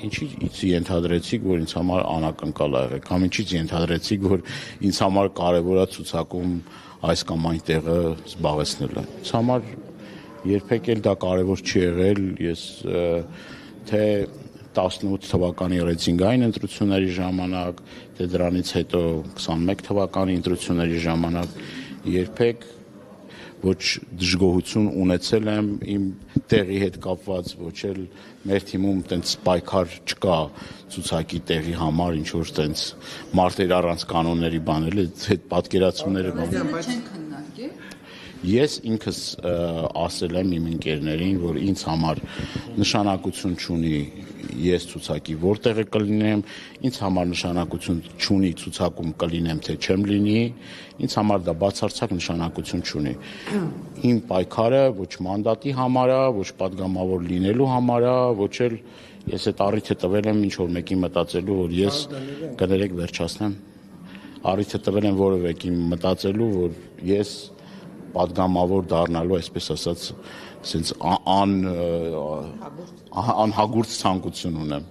ինչից ենթադրեցիք, որ ինձ համար անակնկալ ա եղել, կամ ինչից ենթադրեցիք, որ ինձ համար կարևոր է ցուցակում այս կամ այն տեղը զբաղեցնելը։ Ինձ համար երբեք էլ դա կարևոր չի եղել, ես թե 18 թվականի ռեյտինգային ընտրությունների ժամանակ, թե դրանից հետո 21 թվականի ընտրությունների ժամանակ երբեք ոչ դժգոհություն ունեցել եմ իմ տեղի հետ կապված, ոչ էլ մեր թիմում տենց պայքար չկա ցուցակի տեղի համար, ինչ որ տենց մարտեր առանց կանոնների բանել, այդ պատկերացումները Ես ինքս ասել եմ իմ ընկերներին, որ ինձ համար նշանակություն չունի ես ցուցակի որտեղը կլինեմ, ինձ համար նշանակություն չունի ցուցակում կլինեմ թե չեմ լինի, ինձ համար դա բացարձակ նշանակություն չունի։ Իմ պայքարը ոչ մանդատի համար է, ոչ падգամավոր լինելու համար է, ոչ էլ ես այդ առիթը տվել եմ ինչ որ մեկի մտածելու, որ ես կներեք վերջացնեմ, առիթը տվել եմ որևէ մեկի մտածելու, որ ես падգամավոր դառնալու, այսպես ասած, սենց անհագուրց ցանկություն ունեմ։